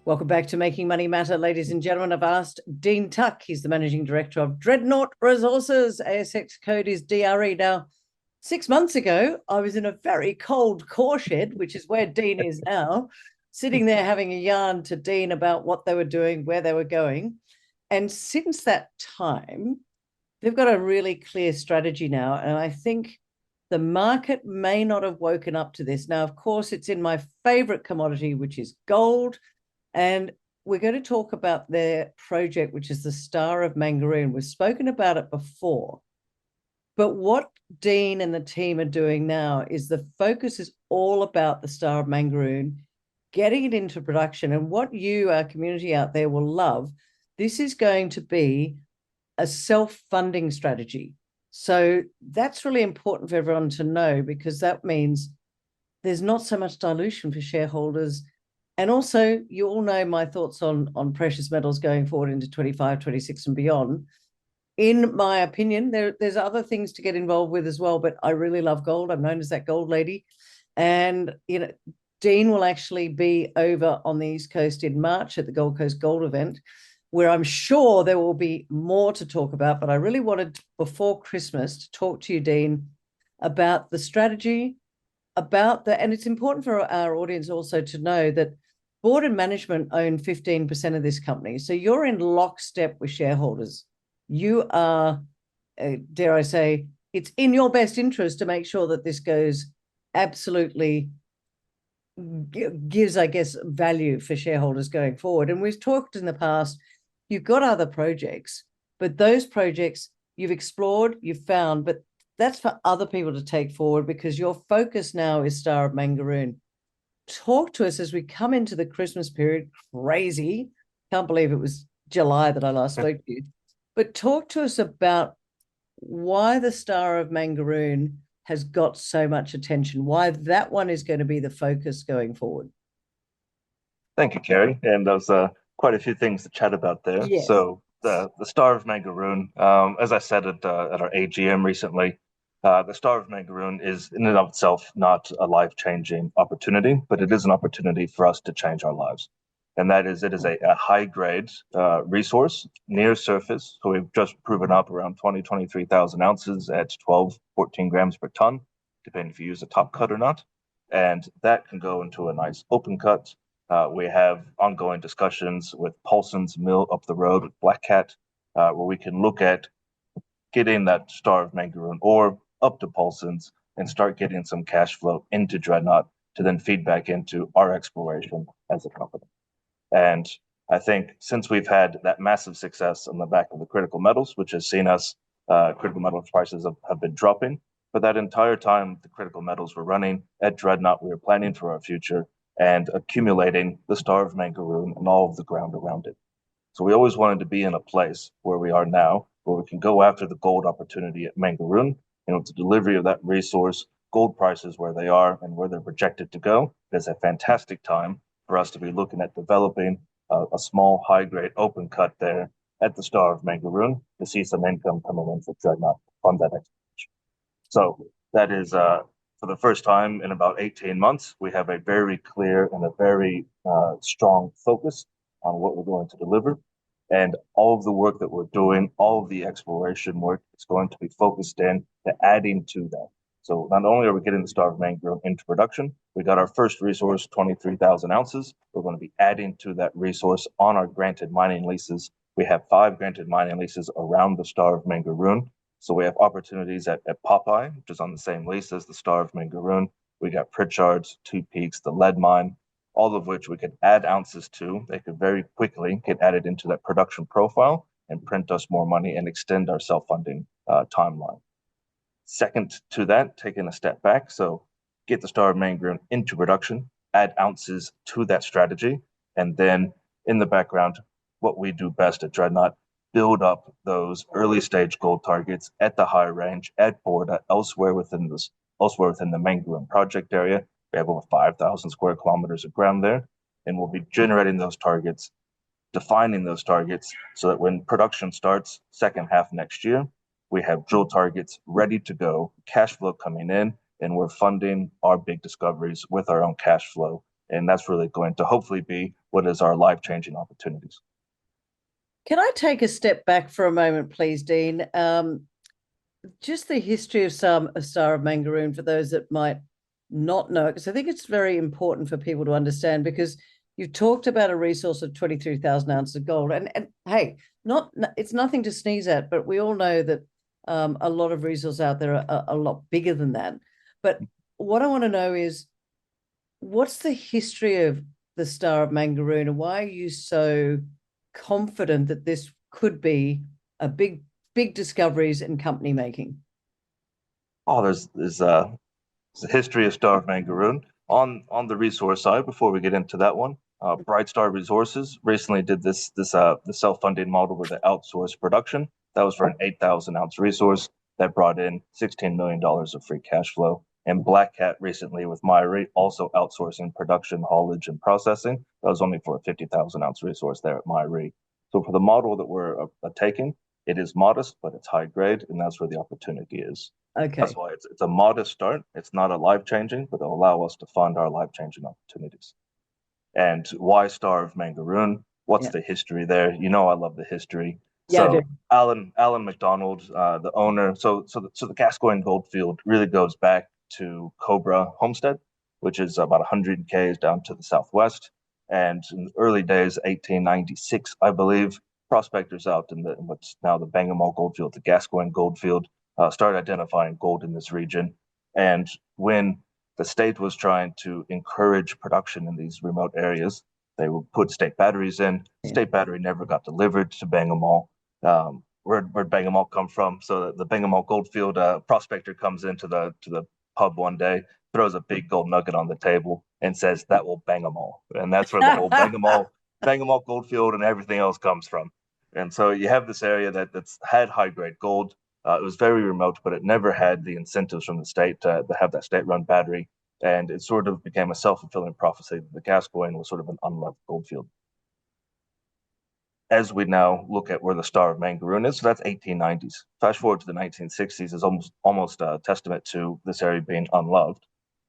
Welcome back to Making Money Matter, ladies and gentlemen. I've asked Dean Tuck, he's the Managing Director of Dreadnought Resources. ASX code is DRE. Now, 6 months ago, I was in a very cold core shed, which is where Dean is now, sitting there having a yarn to Dean about what they were doing, where they were going. And since that time, they've got a really clear strategy now. And I think the market may not have woken up to this. Now, of course, it's in my favorite commodity, which is gold. And we're going to talk about their project, which is the Star of Mangaroon. We've spoken about it before. But what Dean and the team are doing now is the focus is all about the Star of Mangaroon, getting it into production. And what you, our community out there, will love, this is going to be a self-funding strategy. So that's really important for everyone to know, because that means there's not so much dilution for shareholders. And also, you all know my thoughts on precious metals going forward into 25, 26 and beyond. In my opinion, there's other things to get involved with as well, but I really love gold. I'm known as that gold lady. And, Dean will actually be over on the East Coast in March at the Gold Coast Gold event, where I'm sure there will be more to talk about. But I really wanted, before Christmas, to talk to you, Dean, about the strategy, and it's important for our audience also to know that board and management own 15% of this company. So you're in lockstep with shareholders. You are, dare I say, it's in your best interest to make sure that this goes absolutely, gives, I guess, value for shareholders going forward. And we've talked in the past, you've got other projects, but those projects you've explored, you've found, but that's for other people to take forward, because your focus now is Star of Mangaroon. Talk to us as we come into the Christmas period. Crazy. Can't believe it was July that I last spoke to you. But talk to us about why the Star of Mangaroon has got so much attention, why that one is going to be the focus going forward. Thank you, Kerry. And there's quite a few things to chat about there. Yes. So the Star of Mangaroon, as I said at our AGM recently, the Star of Mangaroon is in and of itself not a life-changing opportunity, but it is an opportunity for us to change our lives. And that is, it is a high-grade resource near surface. So we've just proven up around 23,000 ounces at 12, 14 grams per ton, depending if you use a top cut or not. And that can go into a nice open cut. We have ongoing discussions with Paulson's Mill up the road with Black Cat, where we can look at getting that Star of Mangaroon ore up to Paulson's and start getting some cash flow into Dreadnought to then feed back into our exploration as a company. And I think since we've had that massive success on the back of the critical metals, which has seen us, critical metals prices have been dropping, but that entire time the critical metals were running at Dreadnought, we were planning for our future and accumulating the Star of Mangaroon and all of the ground around it. So we always wanted to be in a place where we are now, where we can go after the gold opportunity at Mangaroon. With the delivery of that resource, gold prices where they are and where they're projected to go, it's a fantastic time for us to be looking at developing a small high-grade open cut there at the Star of Mangaroon to see some income coming in for Dreadnought on that exploration. So that is, for the first time in about 18 months, we have a very clear and a very strong focus on what we're going to deliver. And all of the work that we're doing, all of the exploration work is going to be focused in to adding to that. So not only are we getting the Star of Mangaroon into production, we got our first resource, 23,000 ounces. We're going to be adding to that resource on our granted mining leases. We have 5 granted mining leases around the Star of Mangaroon. So we have opportunities at Popeye, which is on the same lease as the Star of Mangaroon. We got Pritchard's, Two Peaks, the lead mine, all of which we could add ounces to. They could very quickly get added into that production profile and print us more money and extend our self-funding timeline. Second to that, taking a step back, so get the Star of Mangaroon into production, add ounces to that strategy, and then in the background, what we do best at Dreadnought, build up those early stage gold targets at the high range, at Borda, elsewhere within the Mangaroon project area. We have over 5,000 square kilometers of ground there, and we'll be generating those targets, defining those targets, so that when production starts second half next year, we have drill targets ready to go, cash flow coming in, and we're funding our big discoveries with our own cash flow And that's really going to hopefully be what is our life-changing opportunities. Can I take a step back for a moment, please, Dean? Just the history of Star of Mangaroon for those that might not know it, because I think it's very important for people to understand, because you've talked about a resource of 23,000 ounces of gold. And hey, it's nothing to sneeze at, but we all know that a lot of resources out there are a lot bigger than that. But what I want to know is, what's the history of the Star of Mangaroon, and why are you so confident that this could be a big discoveries and company making? Oh, there's a history of Star of Mangaroon. On the resource side, before we get into that one, Bright Star Resources recently did the self-funding model where they outsourced production. That was for an 8,000 ounce resource that brought in $16 million of free cash flow. And Black Cat recently with Myri also outsourcing production, haulage, and processing. That was only for a 50,000 ounce resource there at Myri. So for the model that we're taking, it is modest, but it's high grade, and that's where the opportunity is. That's Okay. why it's a modest start. It's not a life changing, but it'll allow us to fund our life changing opportunities. And why Star of Mangaroon? What's Yeah. the history there? You know, I love the history. Yeah, I So do. Alan McDonald, the owner. So the Gascoyne Goldfield really goes back to Cobra Homestead, which is about 100 k's down to the southwest. And in the early days, 1896, I believe, prospectors out in what's now the Bangamall Goldfield, the Gascoyne Goldfield, started identifying gold in this region. And when the state was trying to encourage production in these remote areas, they would put state batteries in. Yeah. State battery never got delivered to Bangamall. Where'd Bangamall come from? So the Bangamall Goldfield prospector comes into the pub one day, throws a big gold nugget on the table, and says that will Bangamall, and that's where the whole Bangamall Goldfield and everything else comes from. And so you have this area that's had high grade gold. It was very remote, but it never had the incentives from the state to have that state run battery. And it sort of became a self fulfilling prophecy that the Gascoyne was sort of an unloved goldfield. As we now look at where the Star of Mangaroon is, so that's 1890s. Fast forward to the 1960s is almost a testament to this area being unloved.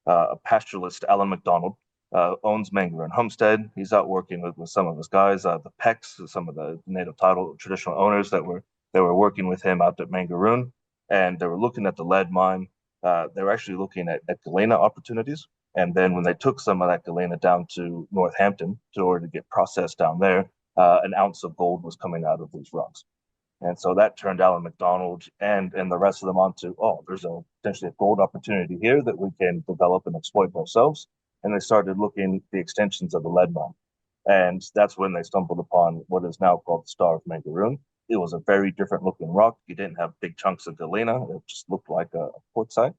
A pastoralist, Alan McDonald, owns Mangaroon Homestead. He's out working with some of his guys, the Pecks, some of the native title traditional owners that were working with him out at Mangaroon, and they were looking at the lead mine. They were actually looking at galena opportunities, and then when they took some of that galena down to Northampton in order to get processed down there, an ounce of gold was coming out of these rocks. And so that turned Alan McDonald and the rest of them onto, oh, there's potentially a gold opportunity here that we can develop and exploit ourselves. And they started looking at the extensions of the lead mine. And that's when they stumbled upon what is now called the Star of Mangaroon. It was a very different looking rock. You didn't have big chunks of galena. It just looked like a quartzite.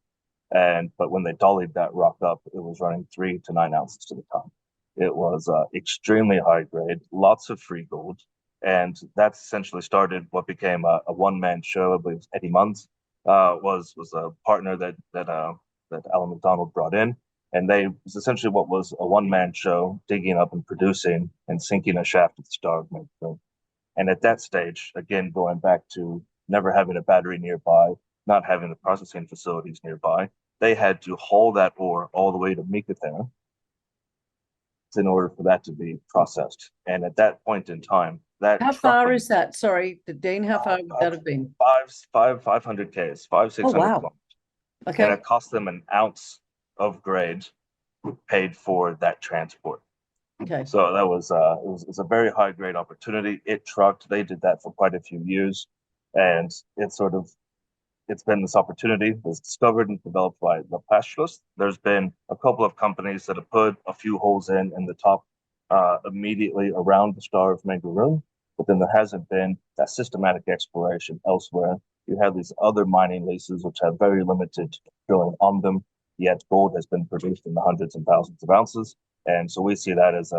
But when they dollied that rock up, it was running 3 to 9 ounces to the ton. It was extremely high grade, lots of free gold, and that's essentially started what became a one man show. I believe Eddie Munns was a partner that Alan McDonald brought in, and they was essentially what was a one man show, digging up and producing and sinking a shaft at the Star of Mangaroon. And at that stage, again going back to never having a battery nearby, not having the processing facilities nearby, they had to haul that ore all the way to Meekatharra in order for that to be processed. And at that point in time, that How far trucking is that? Sorry, Dean, how far would that have been? 500 Ks, five, Oh, 600 wow. kilometers. And Okay. it cost them an ounce of grade paid for that transport. Okay. So that was it was a very high grade opportunity. It trucked. They did that for quite a few years, and it's been this opportunity that's discovered and developed by the pastoralists. There's been a couple of companies that have put a few holes in the top immediately around the Star of Mangaroon, but then there hasn't been that systematic exploration elsewhere. You have these other mining leases which have very limited drilling on them, yet gold has been produced in the hundreds and thousands of ounces. And so we see that as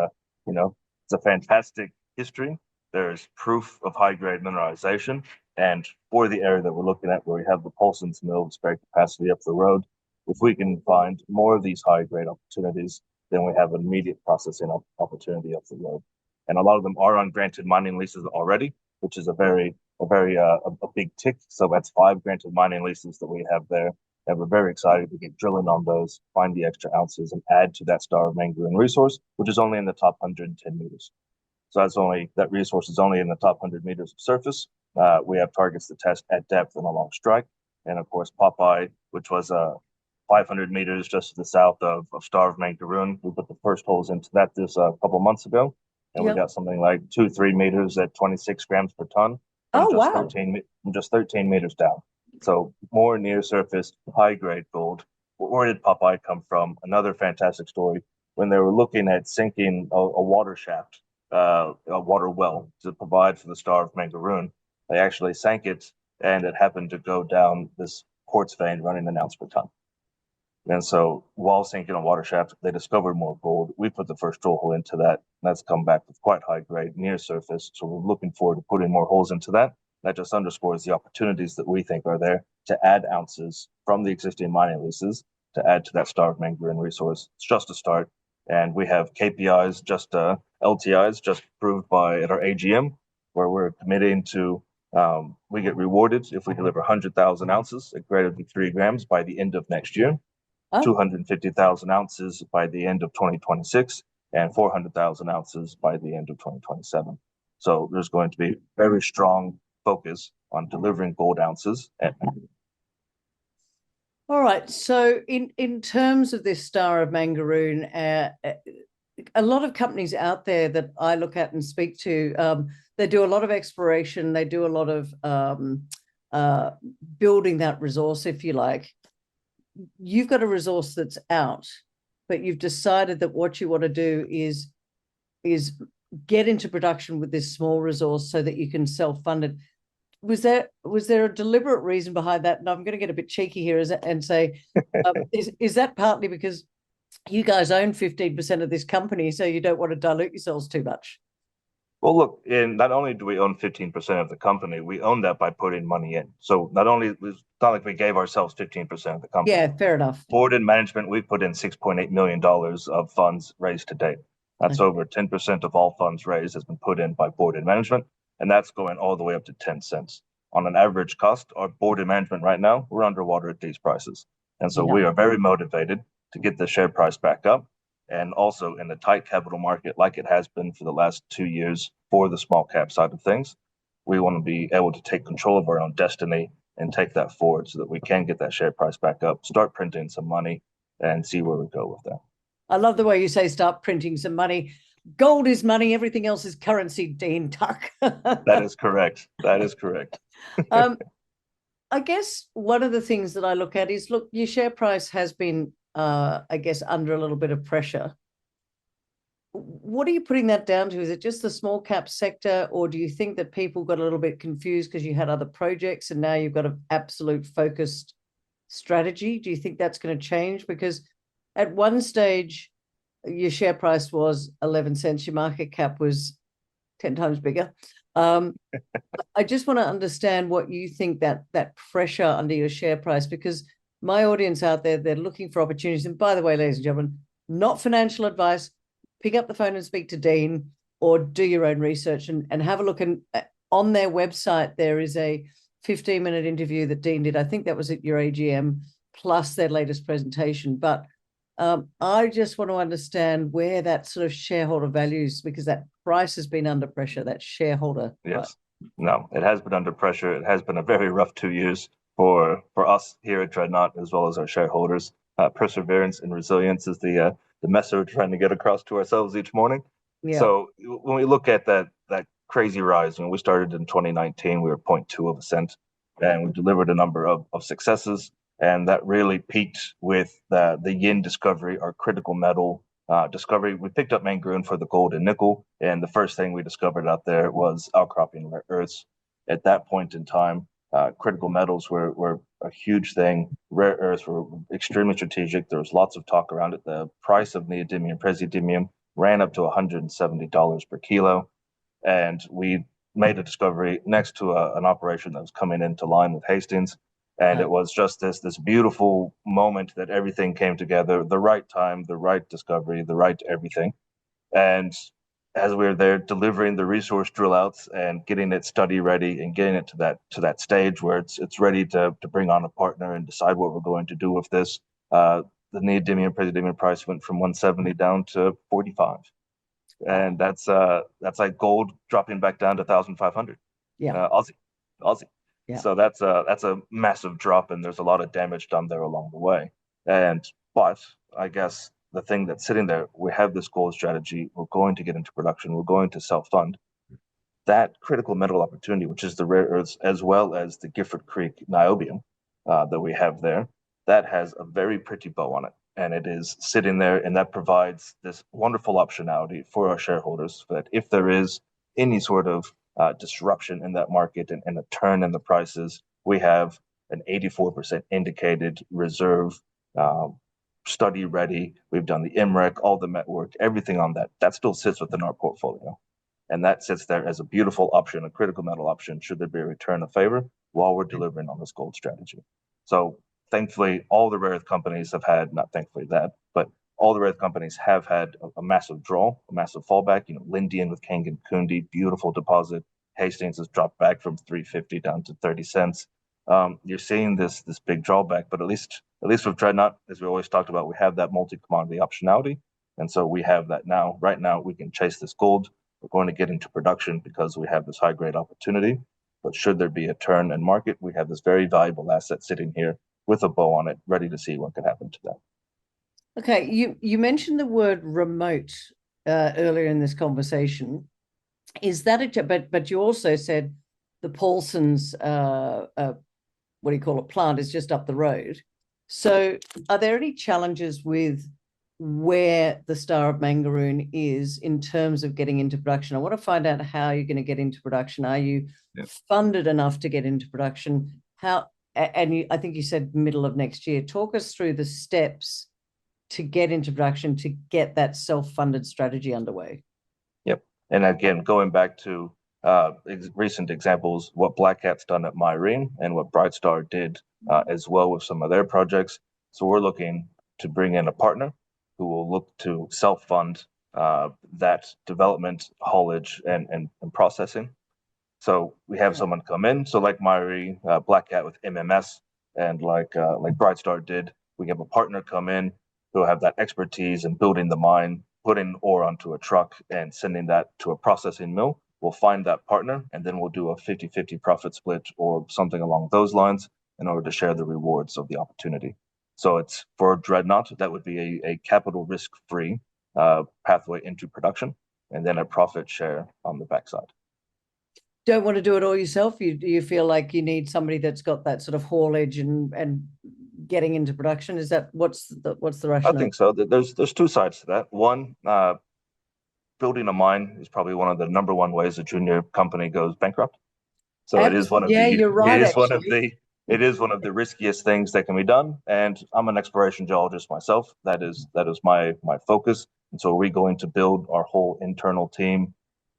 it's a fantastic history. There's proof of high grade mineralization, and for the area that we're looking at, where we have the Paulson's mill, spare capacity up the road, if we can find more of these high grade opportunities, then we have an immediate processing opportunity up the road. And a lot of them are on granted mining leases already, which is a very a big tick. So that's 5 granted mining leases that we have there. And we're very excited to get drilling on those, find the extra ounces, and add to that Star of Mangaroon resource, which is only in the top 110 meters. So that resource is only in the top 100 meters of surface. We have targets to test at depth and along strike. And of course, Popeye, which was 500 meters just to the south of Star of Mangaroon. We put the first holes into that this couple months ago. And we got something like 2-3 meters at 26 grams per ton from just 13 meters down. So more near surface, high grade gold. Where did Popeye come from? Another fantastic story. When they were looking at sinking a water shaft, a water well to provide for the Star of Mangaroon, they actually sank it, and it happened to go down this quartz vein running an ounce per ton. And so while sinking a water shaft, they discovered more gold. We put the first drill hole into that. That's come back with quite high grade near surface. So we're looking forward to putting more holes into that. That just underscores the opportunities that we think are there to add ounces from the existing mining leases to add to that Star of Mangaroon resource. It's just a start. And we have KPIs, LTIs, just approved at our AGM, where we're committing to we get rewarded if we deliver 100,000 ounces at greater than 3 grams by the end of next year. 250,000 ounces by the end of 2026, and 400,000 ounces by the end of 2027. So there's going to be very strong focus on delivering gold ounces. All right. So in terms of this Star of Mangaroon, a lot of companies out there that I look at and speak to, they do a lot of exploration. They do a lot of building that resource, if you like. You've got a resource that's out, but you've decided that what you want to do is get into production with this small resource so that you can self-fund it. Was there a deliberate reason behind that? And I'm going to get a bit cheeky here and say, is that partly because you guys own 15% of this company, so you don't want to dilute yourselves too much? Well, look, not only do we own 15% of the company, we own that by putting money in. So it's not like we gave ourselves 15% of the company. Yeah, fair enough. Board and management, we've put in $6.8 million of funds raised to date. That's over 10% of all funds raised has been put in by board and management, and that's going all the way up to 10 cents. On an average cost, our board and management right now, we're underwater at these prices. And so we are very motivated to get the share price back up. And also in the tight capital market, like it has been for the last 2 years for the small cap side of things, we want to be able to take control of our own destiny and take that forward so that we can get that share price back up, start printing some money, and see where we go with that. I love the way you say start printing some money. Gold is money. Everything else is currency, Dean Tuck. That is correct. That is correct. I guess one of the things that I look at is, look, your share price has been, I guess, under a little bit of pressure. What are you putting that down to? Is it just the small cap sector, or do you think that people got a little bit confused because you had other projects and now you've got an absolute focused strategy? Do you think that's going to change? Because at one stage, your share price was 11 cents, your market cap was 10 times bigger. I just want to understand what you think that pressure under your share price, because my audience out there, they're looking for opportunities. And by the way, ladies and gentlemen, not financial advice. Pick up the phone and speak to Dean, or do your own research and have a look. And on their website, there is a 15-minute interview that Dean did. I think that was at your AGM, plus their latest presentation. But I just want to understand where that sort of shareholder values, because that price has been under pressure, that shareholder. Yes. No, it has been under pressure. It has been a very rough 2 years for us here at Dreadnought, as well as our shareholders. Perseverance and resilience is the message we're trying to get across to ourselves each morning. Yeah. So when we look at that crazy rise, when we started in 2019, we were 0.2 of a cent, and we delivered a number of successes. And that really peaked with the yin discovery, our critical metal discovery. We picked up Mangaroon for the gold and nickel, and the first thing we discovered out there was outcropping rare earths. At that point in time, critical metals were a huge thing. Rare earths were extremely strategic. There was lots of talk around it. The price of neodymium, praseodymium ran up to $170 per kilo. And we made a discovery next to an operation that was coming into line with Hastings. And it was just this beautiful moment that everything came together, the right time, the right discovery, the right everything. And as we're there delivering the resource drill outs and getting it study ready and getting it to that stage where it's ready to bring on a partner and decide what we're going to do with this. The neodymium praseodymium price went from 170 down to 45, and that's like gold dropping back down to 1,500. Yeah. Aussie. Yeah. So that's a massive drop, and there's a lot of damage done there along the way. But I guess the thing that's sitting there, we have this gold strategy. We're going to get into production. We're going to self-fund that critical metal opportunity, which is the rare earths as well as the Gifford Creek niobium that we have there. That has a very pretty bow on it, and it is sitting there, and that provides this wonderful optionality for our shareholders that if there is any sort of disruption in that market and a turn in the prices, we have an 84% indicated reserve study ready. We've done the IMREC, all the met work, everything on that. That still sits within our portfolio. And that sits there as a beautiful option, a critical metal option, should there be a return of favor while we're delivering on this gold strategy. So thankfully, all the rare earth companies have had, not thankfully that, but all the rare earth companies have had a massive draw, a massive fallback. Lindian with Kangan Kundi, beautiful deposit. Hastings has dropped back from 350 down to 30 cents. You're seeing this big drawback, but at least with Dreadnought, as we always talked about, we have that multi-commodity optionality. And so we have that now. Right now, we can chase this gold. We're going to get into production because we have this high-grade opportunity. But should there be a turn in market, we have this very valuable asset sitting here with a bow on it, ready to see what could happen to that. Okay, you mentioned the word remote earlier in this conversation. Is that but you also said the Paulson's what do you call it, plant is just up the road. So are there any challenges with where the Star of Mangaroon is in terms of getting into production? I want to find out how you're going to get into production. Are you funded enough to get into production? I think you said middle of next year. Talk us through the steps to get into production, to get that self-funded strategy underway. Yep. And again, going back to recent examples, what Black Cat's done at Myrene and what Brightstar did as well with some of their projects. So we're looking to bring in a partner who will look to self-fund that development, haulage, and processing. So we have someone come in. So like Myrene, Black Cat with MMS, and like Brightstar did, we have a partner come in who have that expertise in building the mine, putting ore onto a truck and sending that to a processing mill. We'll find that partner, and then we'll do a 50-50 profit split or something along those lines in order to share the rewards of the opportunity. So it's for Dreadnought, that would be a capital risk-free pathway into production, and then a profit share on the backside. Don't want to do it all yourself? You feel like you need somebody that's got that sort of haulage and getting into production? Is that what's the rationale? I think so. There's two sides to that. One, building a mine is probably one of the number one ways a junior company goes bankrupt. So it is one of you're right. It is one of the riskiest things that can be done. And I'm an exploration geologist myself. That is my focus. And so we're going to build our whole internal team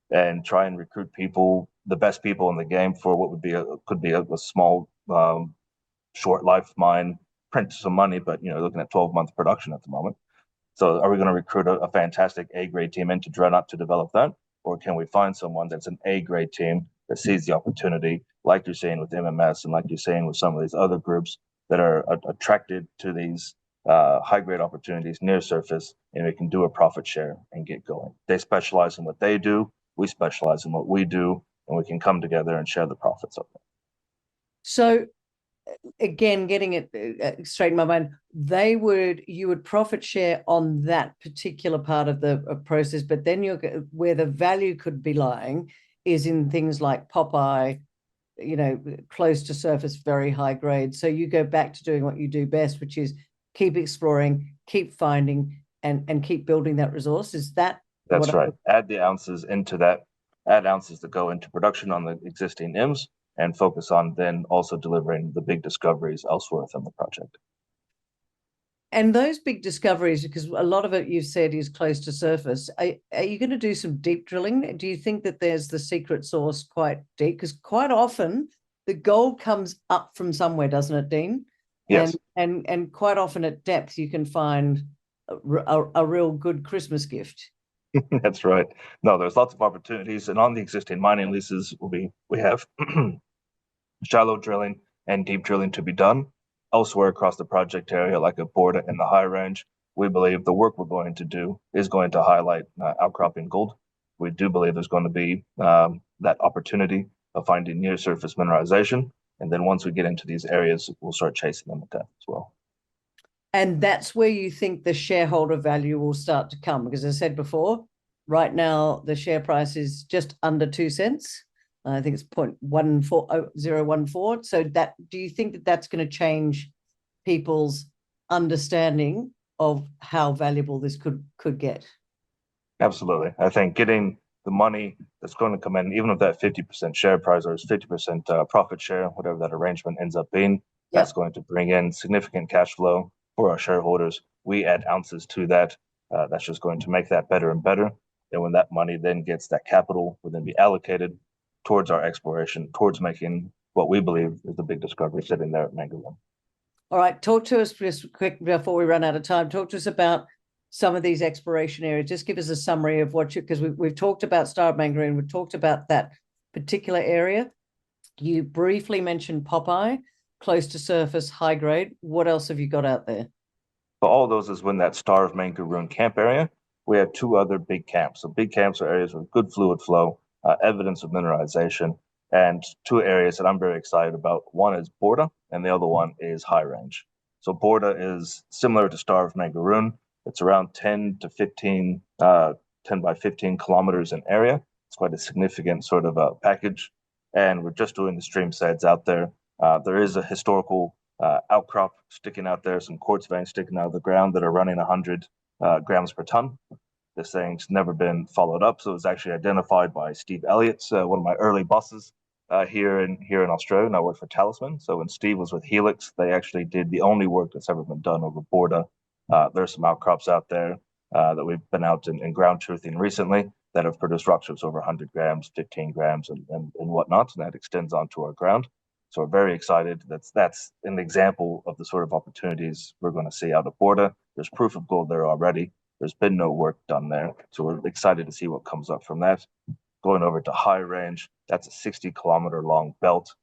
and try and recruit people, the best people in the game, for what could be a small, short life mine, print some money, but looking at 12-month production at the moment. So are we going to recruit a fantastic A-grade team into Dreadnought to develop that? Or can we find someone that's an A-grade team that sees the opportunity, like you're saying with MMS and like you're saying with some of these other groups that are attracted to these high-grade opportunities near surface, and we can do a profit share and get going. They specialize in what they do. We specialize in what we do, and we can come together and share the profits of it. So again, getting it straight in my mind, you would profit share on that particular part of the process, but then where the value could be lying is in things like Popeye, close to surface, very high grade. So you go back to doing what you do best, which is keep exploring, keep finding, and keep building that resource. Is that? That's right. Add the ounces into that, add ounces that go into production on the existing IMs, and focus on then also delivering the big discoveries elsewhere within the project. And those big discoveries, because a lot of it you've said is close to surface, are you going to do some deep drilling? Do you think that there's the secret sauce quite deep? Because quite often the gold comes up from somewhere, doesn't it, Dean? Yes. And quite often at depth you can find a real good Christmas gift. That's right. No, there's lots of opportunities, and on the existing mining leases, we have shallow drilling and deep drilling to be done. Elsewhere across the project area, like at Borda and the High Range, we believe the work we're going to do is going to highlight outcropping gold. We do believe there's going to be that opportunity of finding near surface mineralization. And then once we get into these areas, we'll start chasing them at depth as well. And that's where you think the shareholder value will start to come. Because as I said before, right now the share price is just under 2 cents. I think it's 0.14014. So that, do you think that that's going to change people's understanding of how valuable this could get? Absolutely. I think getting the money that's going to come in, even with that 50% share price or 50% profit share, whatever that arrangement ends up being, that's going to bring in significant cash flow for our shareholders. We add ounces to that. That's just going to make that better and better. And when that money then gets that capital, will then be allocated towards our exploration, towards making what we believe is the big discovery sitting there at Mangaroon. All right, talk to us just quick before we run out of time. Talk to us about some of these exploration areas. Just give us a summary of what you, because we've talked about Star of Mangaroon, we've talked about that particular area. You briefly mentioned Popeye, close to surface, high grade. What else have you got out there? So all those is when that Star of Mangaroon camp area. We have two other big camps. So big camps are areas with good fluid flow, evidence of mineralization, and two areas that I'm very excited about. One is Borda, and the other one is High Range. So Borda is similar to Star of Mangaroon. It's around 10 to 15, 10 by 15 kilometers in area. It's quite a significant sort of a package. And we're just doing the stream sets out there. There is a historical outcrop sticking out there, some quartz veins sticking out of the ground that are running 100 grams per ton. This thing's never been followed up, so it was actually identified by Steve Elliott, one of my early bosses here in Australia, and I worked for Talisman. So when Steve was with Helix, they actually did the only work that's ever been done over Borda. There's some outcrops out there that we've been out in ground truthing recently that have produced rock chips over 100 grams, 15 grams, and whatnot, and that extends onto our ground. So we're very excited. That's an example of the sort of opportunities we're going to see out of Borda. There's proof of gold there already. There's been no work done there. So we're excited to see what comes up from that. Going over to High Range, that's a 60-kilometer long belt,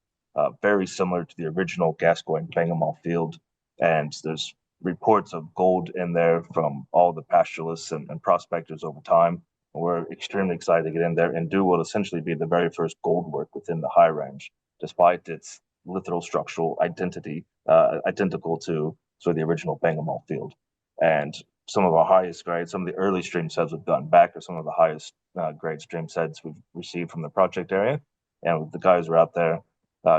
very similar to the original Gascoigne Bangamon field. And there's reports of gold in there from all the pastoralists and prospectors over time. And we're extremely excited to get in there and do what will essentially be the very first gold work within the High Range, despite its lithostructural structural identity, identical to sort of the original Bangamon field. And some of our highest grades, some of the early stream sets we've gotten back are some of the highest grade stream sets we've received from the project area. And the guys were out there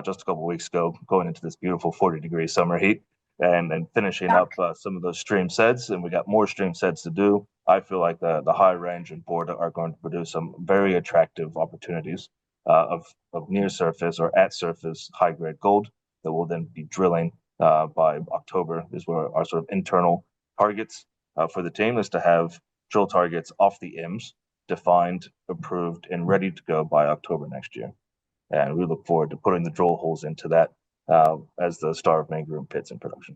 just a couple of weeks ago, going into this beautiful 40-degree summer heat and finishing up some of those stream sets. And we got more stream sets to do. I feel like the High Range and Borda are going to produce some very attractive opportunities of near surface or at surface high grade gold that will then be drilling by October. Is where our sort of internal targets for the team is to have drill targets off the IMS defined, approved, and ready to go by October next year. And we look forward to putting the drill holes into that as the Star of Mangaroon pit's in production.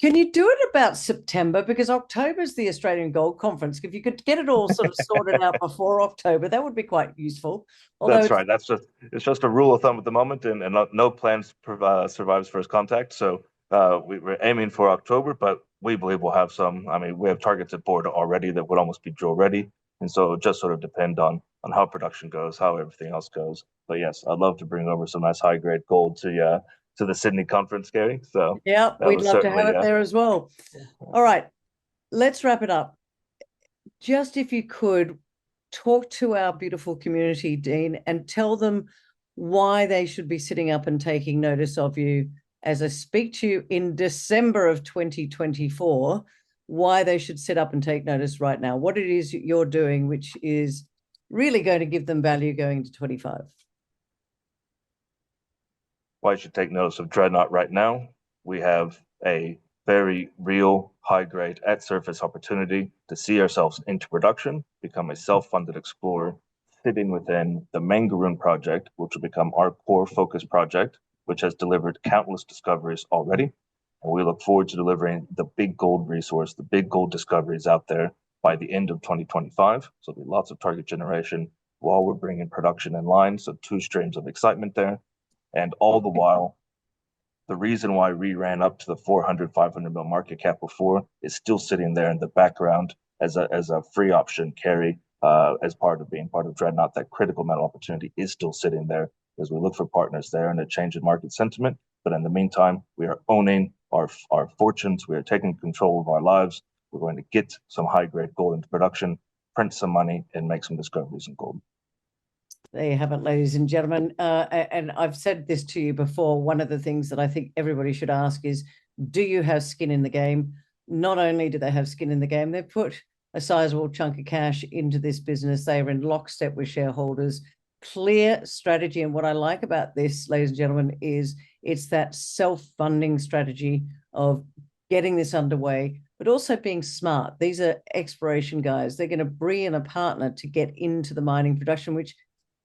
Can you do it about September? Because October is the Australian Gold Conference. If you could get it all sort of sorted out before October, that would be quite useful. Although that's right. It's just a rule of thumb at the moment, and no plans survives first contact. So we're aiming for October, but we believe we'll have some. I mean, we have targets at Borda already that would almost be drill ready, and so it just sort of depend on how production goes, how everything else goes. But yes, I'd love to bring over some nice high grade gold to the Sydney conference, Gary. So yeah, we'd love to have it there as well. All right, let's wrap it up. Just if you could talk to our beautiful community, Dean, and tell them why they should be sitting up and taking notice of you as I speak to you in December of 2024, why they should sit up and take notice right now, what it is you're doing, which is really going to give them value going into 25. Why you should take notice of Dreadnought right now. We have a very real high-grade at-surface opportunity to see ourselves into production, become a self-funded explorer, fitting within the Mangaroon project, which will become our core focus project, which has delivered countless discoveries already. And we look forward to delivering the big gold resource, the big gold discoveries out there by the end of 2025. So there'll be lots of target generation while we're bringing production in line. So 2 streams of excitement there. And all the while, the reason why we ran up to the 400, 500 mil market cap before is still sitting there in the background as a free option carry as part of being part of Dreadnought. That critical metal opportunity is still sitting there as we look for partners there and a change in market sentiment. But in the meantime, we are owning our fortunes. We are taking control of our lives. We're going to get some high-grade gold into production, print some money, and make some discoveries in gold. There you have it, ladies and gentlemen. And I've said this to you before. One of the things that I think everybody should ask is, do you have skin in the game? Not only do they have skin in the game, they've put a sizable chunk of cash into this business. They are in lockstep with shareholders. Clear strategy. And what I like about this, ladies and gentlemen, is it's that self-funding strategy of getting this underway, but also being smart. These are exploration guys. They're going to bring in a partner to get into the mining production, which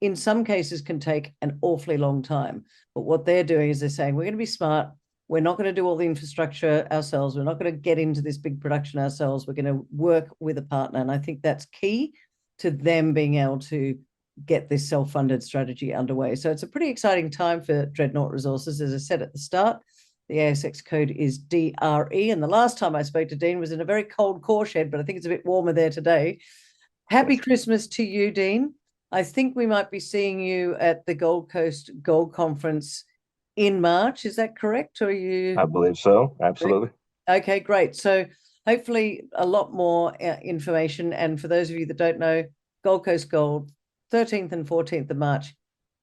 in some cases can take an awfully long time. But what they're doing is they're saying, we're going to be smart. We're not going to do all the infrastructure ourselves. We're not going to get into this big production ourselves. We're going to work with a partner. And I think that's key to them being able to get this self-funded strategy underway. So it's a pretty exciting time for Dreadnought Resources. As I said at the start, the ASX code is DRE. And the last time I spoke to Dean was in a very cold core shed, but I think it's a bit warmer there today. Happy Christmas to you, Dean. I think we might be seeing you at the Gold Coast Gold Conference in March. Is that correct? Or are you? I believe so. Absolutely. Okay, great. So hopefully a lot more information. And for those of you that don't know, Gold Coast Gold, 13th and 14th of March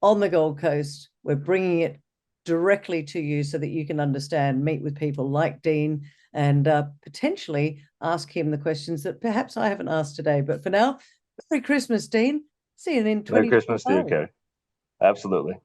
on the Gold Coast. We're bringing it directly to you so that you can understand, meet with people like Dean, and potentially ask him the questions that perhaps I haven't asked today. But for now, Merry Christmas, Dean. See you in 2025. Merry Christmas to you, Kerry. Absolutely.